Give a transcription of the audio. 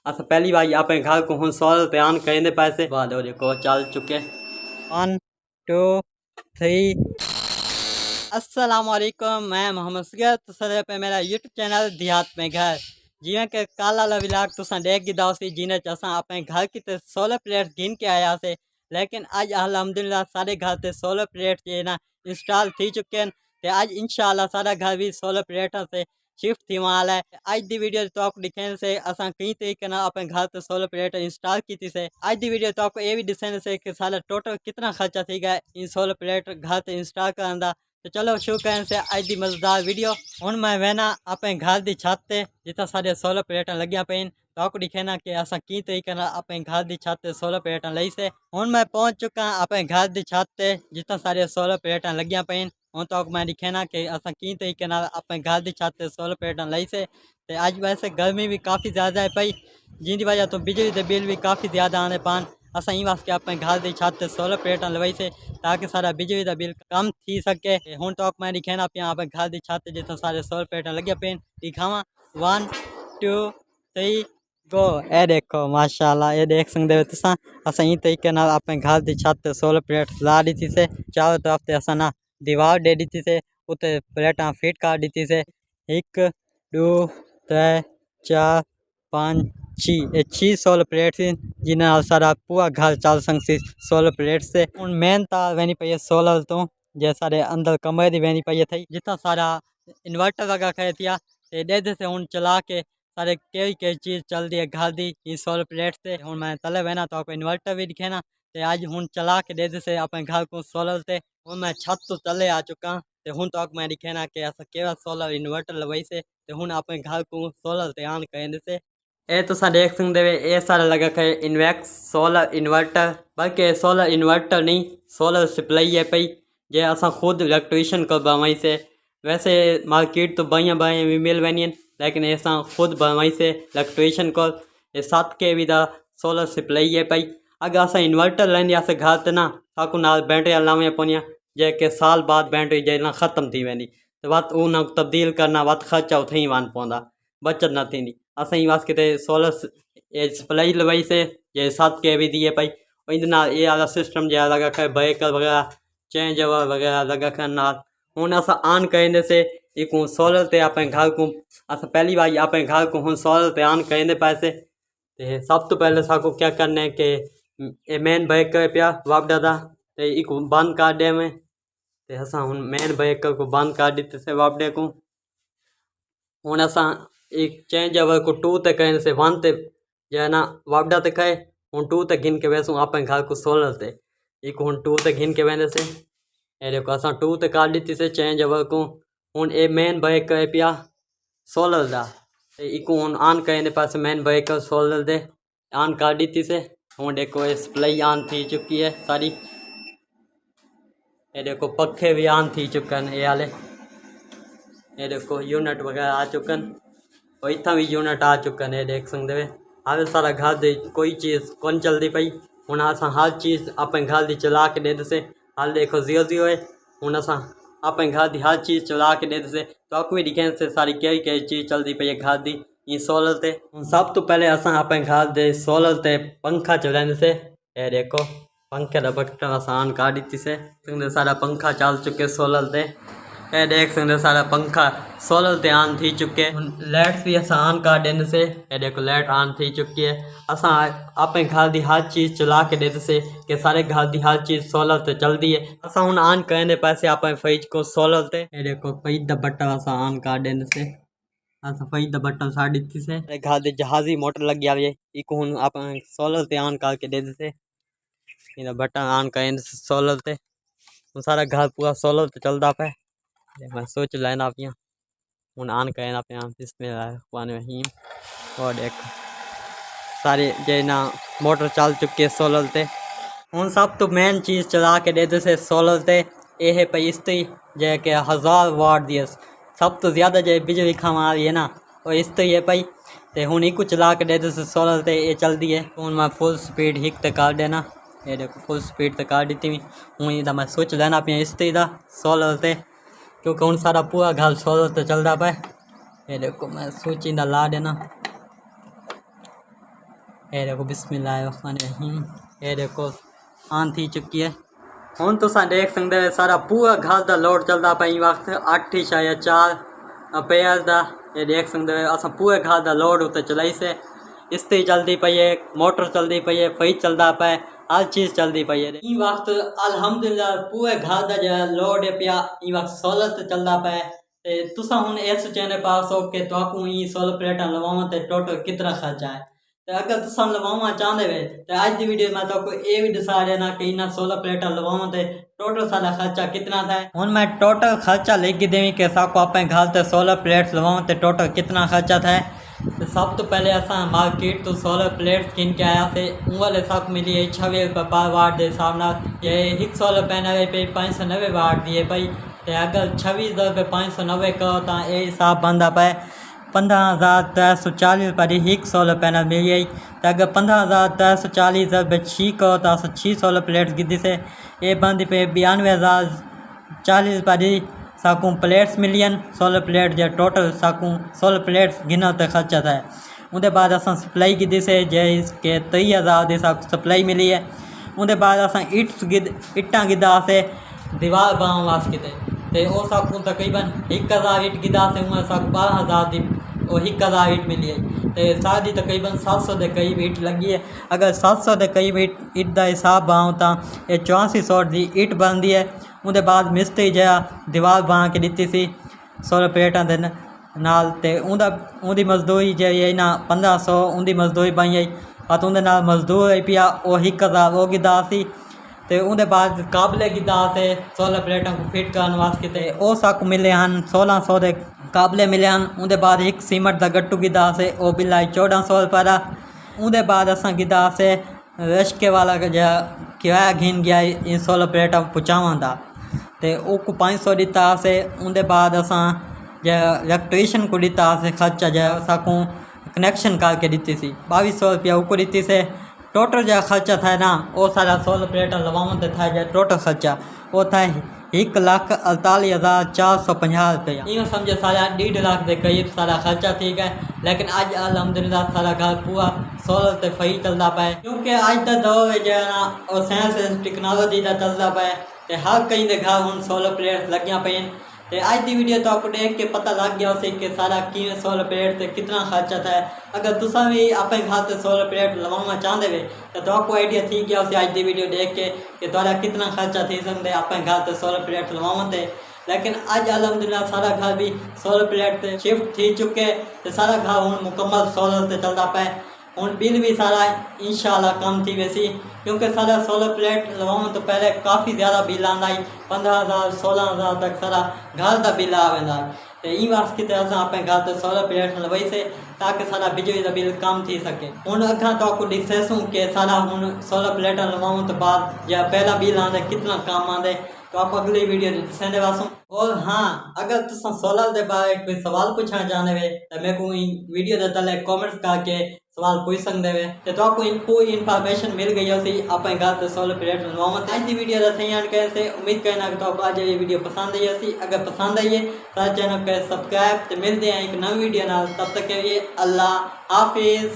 अस पहली बार अपने घर को हूँ सोलर पे ऑन करेंगे पैसे बाद देखो चल चुके 1 2 3। अस्सलामुअलैकुम, मैं मोहम्मद सगीर तुसां पे मेरा यूट्यूब चैनल देहात में घर जिवें कि कल वाला व्लॉग तुसां देख गिदा सी जिन्हें असां अपने घर की ते सोलर प्लेट गिन के आया से। लेकिन अज अल्हम्दुलिल्लाह सारे घर ते सोलर प्लेट जे ना इंस्टॉल थी चुके हैं ते अज इंशाअल्लाह सारा घर भी सोलर प्लेट से शिफ्ट थी वाला है। अज दी वीडियो तो आपको दिखाने से असां कई तरीके ना अपने घर ते सोलर प्लेट इंस्टॉल की थी से। अज दी वीडियो तो आपको ये भी दिखाने से कि सारा टोटल कितना खर्चा थी गया इन सोलर प्लेट घर ते इंस्टॉल करने का। तो चलो शुरू करें से अज की मजेदार वीडियो। हूँ मैं वहना अपने घर की छत से जितना सारे सोलर प्लेटा लगिया पे तो आपको दिखेना कि असा की तरीके अपने घर की छत से सोलर प्लेटा लई से। हूँ मैं पहुँच चुका अपने घर की छत से जितना सारे सोलर प्लेटा लगिया पे हूँ तो मैं दिखेना कि असा की तरीके अपने घर की छत से सोलर प्लेटा लई से। अज वैसे गर्मी भी काफ़ी ज़्यादा है पई जिंदी वजह तो बिजली के बिल भी काफ़ी ज़्यादा आने पान। असा ई वास्ते अपने घर की छत से सोलर प्लेटा लवाई से ताकि सारा बिजली का बिल कम थी सके। हूँ तो मैं दिखाना पिया अपने घर की छत जितना सारे सोलर प्लेटा लगे पे दिखावा 1 2 3 गो। ए देखो माशाल्लाह ये देख सकते हो तुसा असा ई तरीके अपने घर की छत से सोलर प्लेट ला दी थी से। चारों तरफ से असा ना दीवार दे दी थी से उत्ते प्लेटा फिट कर दी थी से 1 2 3 4 5 6 6 सोलर प्लेट थी जिन्हें सारा पूरा घर चल सकती सोलर प्लेट से। हूँ मेन तार वहनी पई है सोलर तो जे सारे अंदर कमरे की वहनी पई थी जितना सारा इन्वर्टर लगा करे थिया डेढ़ से हूँ चला के सारे कई चीज़ चलती है घर की सोलर प्लेट से। हूँ मैं तले बहना तो आपको इन्वर्टर भी दिखे ना तो अज हूँ चला के डेढ़ से अपने घर को सोलर से हूँ मैं छत तो तले आ चुका तो हूँ तो आपको मैं दिखे ना कि अस केड़ा सोलर इन्वर्टर लवाई से हूँ अपने घर को सोलर से ऑन करें से। ये तुसा देख सकते हो ये सारा लगा है इन्वेक्स सोलर इन्वर्टर बल्कि सोलर इन्वर्टर नहीं सोलर सप्लाई है पई जे असा खुद इलेक्ट्रीशियन को बनवाई से। वैसे मार्केट तो बाइया बाइया भी मिल वही लेकिन ऐसा खुद बनवाई से इलेक्ट्रीशियन को 7 kV का सोलर सप्लाई है पई। अगर असा इन्वर्टर लेंदे अस घर तो ना साकू नाल बैटरी लावे पौनिया जे के साल बाद बैटरी जेना ख़त्म थी वेंदी तो वत उन तब्दील करना वत खर्चा उथे वन पौंदा बचत न थी। अस वास कि सोलर सप्लाई लवाई से जे 7 kV दी है पई इन ये वाला सिस्टम जो लगा है ब्रेकर वगैरह चेंज ओवर वगैरह लगा है नाल हूँ अस ऑन करेंगे से एक सोलर ते अपने घर को अस पहली बार अपने घर को हूँ सोलर ते ऑन करेंगे पैसे। तो सब तो पहले साको क्या करना है कि ये मेन ब्रेकर पिया वापडा था तो एक बंद कर दे में तो अस हूँ मेन ब्रेकर को बंद कर दीते से वापडे को। हूँ अस एक चेंज ओवर को 2 ते करें से 1 ते जो ना वापडा ते कहे हूँ 2 ते गिन के वैसू अपने घर को सोलर ते एक हूँ 2 ते गिन के वहने से ये देखो अस 2 ते कर दी से चेंज ओवर को। हूँ ये मेन ब्रेकर पिया सोलर का एक हूँ ऑन करें पास मेन ब्रेकर सोलर दे ऑन कर दी से। हूँ देखो ये सप्लाई ऑन थी चुकी है सारी ये देखो पखे भी ऑन थी चुके हैं ये वाले ये देखो यूनिट वगैरह आ चुके हैं और इतना भी यूनिट आ चुके हैं ये देख सकते हो। हर सारा घर दे कोई चीज़ कौन चलती पई हूँ अस हर चीज़ अपने घर की चला के दे से हाल देखो 0 है हूँ अस अपने घर की हर चीज़ चला के दे से तो आपको भी दिखे से सारी कई चीज़ चलती पई है घर की ये सोलर से। सब तो पहले अस अपने घर के सोलर से पंखा चलाने से ये देखो पंखे का बटन अस ऑन कर दी से सारा पंखा चल चुके सोलर से। ये देख सकते सारा पंखा सोलर ते ऑन थी चुके लाइट्स भी अस ऑन कर देने से ये देखो लाइट ऑन थी चुकी है। अस अपने घर की हर चीज़ चला के देते से कि सारे घर की हर चीज़ सोलर से चलती है। अस हूँ ऑन करने पैसे अपने फ्रिज को सोलर से ये देखो फ्रिज का बटन अस ऑन कर देने से अस फ्रिज का बटन साड़ दी से घर की जहाजी मोटर लगी आई है एक हूँ अपने सोलर से ऑन करके देते से बटन ऑन करें सोलर से सारा घर पूरा सोलर से चलता पे मैं सोच लेना आप यहाँ हूँ ऑन करें आप यहाँ बिस्मिल्लाहिर्रहमानिर्रहीम और देख सारे जे ना मोटर चल चुकी है सोलर से। हूँ सब तो मेन चीज़ चला के देते से सोलर से ये है पई इस्त्री जे के 1000 वाट दी सब तो ज़्यादा जे बिजली खा रही है ना और इस्त्री है पई तो हूँ एक चला के देते से सोलर से ये चलती है। हूँ मैं फुल स्पीड हिक तक कर देना ये देखो फुल स्पीड तक कर दी हूँ इधर मैं सोच लेना अपनी इस्त्री का सोलर से क्योंकि उन सारा पूरा घर सोलर तो चलता पाए ये देखो मैं स्विच इधर ला देना ये देखो बिस्मिल्लाहिर्रहमानिर्रहीम, ये देखो ऑन थी चुकी है। हुण तुसां देख सकते हो सारा पूरा घर का लोड चलता पे वक्त 8.4 एम्पेयर का। ये देख सकते हो अस पूरे घर का लोड उत्ते चलाई से, इस्त्री चलती पई है, मोटर चलती पई है, फ्रिज चलता पे, हर चीज़ चलती पई है। ई वक्त अल्हम्दुलिल्लाह पूरे घर का जो लोड है पिया ई वक्त सोलर ते चलता पे। ते तुसां हुण ये सोचने पास हो कि तुहाकू ई सोलर प्लेटां लवावां ते टोटल कितना खर्चा है। तो अगर तुम लवावा चाहते वे तो अज की वीडियो में तो ये भी दसा देना कि इन्हें सोलर प्लेटा लवावा तो टोटल सारा खर्चा कितना था। हूँ मैं टोटल खर्चा लिख देवी कि साको अपने घर से सोलर प्लेट्स लवावा तो टोटल कितना खर्चा था। तो सब तो पहले अस मार्केट तो सोलर प्लेट्स किन के आया से उंगल साक मिली है 26 रुपये पर वाट के हिसाब न। ये एक सोलर पैनल पे 590 वाट दिए पई। तो अगर 26 रुपये 590 करो तो ये हिसाब बनता पे 15,340 रुपये की एक सोलर पैनल मिल गई। तो अगर 15,340 रुपये 6 करो तो 6 सोलर प्लेट्स गिद्दी से ये बनती पे 92,040 रुपये की साकू प्लेट्स मिलियन। सोलर प्लेट जो टोटल साकू सोलर प्लेट्स गिनो तो खर्चा था। उनके बाद अस सप्लाई गिद्दी से जे 23,000 की साकू सप्लाई मिली है। उनके बाद अस इट्टा गिद्दा से दीवार बनाने वास्ते तो वो साकू तकरीबन 1,000 इट गिद्दा से उन्हें साकू 12,000 की और 1,000 इट मिली है। तो सारी तकरीबन 700 के करीब इट लगी है। अगर 700 के करीब इट का हिसाब बनाऊँ तो ये 8400 की इट बनती है। उनके बाद मिस्त्री जो दीवार बना के दी सी सोलर प्लेटा के नाल ते उनकी मजदूरी जो है ना 1500 उनकी मजदूरी बन गई। और उनके नाल मजदूर आई पिया वो 1,000 वो गिद्दा सी। तो उनके बाद काबले गिद्दा से सोलर प्लेटों को फिट करने वास्ते वो साकू मिले हैं 1600 के काबले मिले हैं। उनके बाद एक सीमेंट का गट्टू गिद्दा से वो बिल आई 1400 रुपये का। उनके बाद अस गिद्दा से रश्के वाला जो किराया घिन गया इन सोलर प्लेटा पहुँचावा था तो वो 500 दिता से। उनके बाद अस जो इलेक्ट्रीशियन को दिता से खर्चा जो साकू कनेक्शन करके दी सी 2200 रुपया वो दी से। टोटल जो खर्चा था ना वो सारा सोलर प्लेटा लवावन ते था जो टोटल खर्चा वो था 1,48,450 रुपया। इवें समझो सारा 1.5 लाख के करीब सारा खर्चा थी गया। लेकिन अज अल्हम्दुलिल्लाह सारा घर पूरा सोलर ते फ्री चलता पाए क्योंकि अज का दौर जो है ना वो साइंस टेक्नोलॉजी का चलता पाए। तो हर कई के घर हूँ सोलर प्लेट्स लगिया पे। तो अज की वीडियो तो आपको देख के पता लग गया उसे कि सारा किमें सोलर प्लेट से कितना खर्चा था। अगर तुसा भी अपने घर से सोलर प्लेट लवाना चाहते हो तो आपको आइडिया थी गया उसे अज की वीडियो देख के कि तुम्हारा कितना खर्चा थी सकते अपने घर से सोलर प्लेट लवाने। लेकिन अज अल्हम्दुलिल्लाह सारा घर भी सोलर प्लेट से शिफ्ट थी चुके। तो सारा घर हूँ मुकम्मल सोलर से चलता पे। हूँ बिल भी सारा इंशाल्लाह कम थी वैसी क्योंकि सारा सोलर प्लेट लवाने तो पहले काफ़ी ज़्यादा बिल आंदा 15,000 16,000 तक सारा घर का बिल आ वेंदा। तो ई वास्ते अस अपने घर से सोलर प्लेट लवाई से ताकि सारा बिजली का बिल कम थी सके। हूँ अगर तो आपको डिस्कसूँ कि सारा हूँ सोलर प्लेट लवाने तो बाद या पहला बिल आंदा कितना कम आंदे तो आप अगली वीडियो दसने वासों। और हाँ अगर तुम सोलर के बारे कोई सवाल पूछना चाहते हो तो मेरे को वीडियो के तले कॉमेंट्स करके सवाल पूछ सकते हो तो आपको पूरी इन्फॉर्मेशन मिल गई उसी अपने घर से सोलर प्लेट लवावा। आज की वीडियो का सही कैसे उम्मीद करना कि आपको आज ये वीडियो पसंद आई उसी। अगर पसंद आई है तो चैनल पर सब्सक्राइब तो मिलते हैं एक नई वीडियो ना। तब तक के लिए अल्लाह हाफिज़।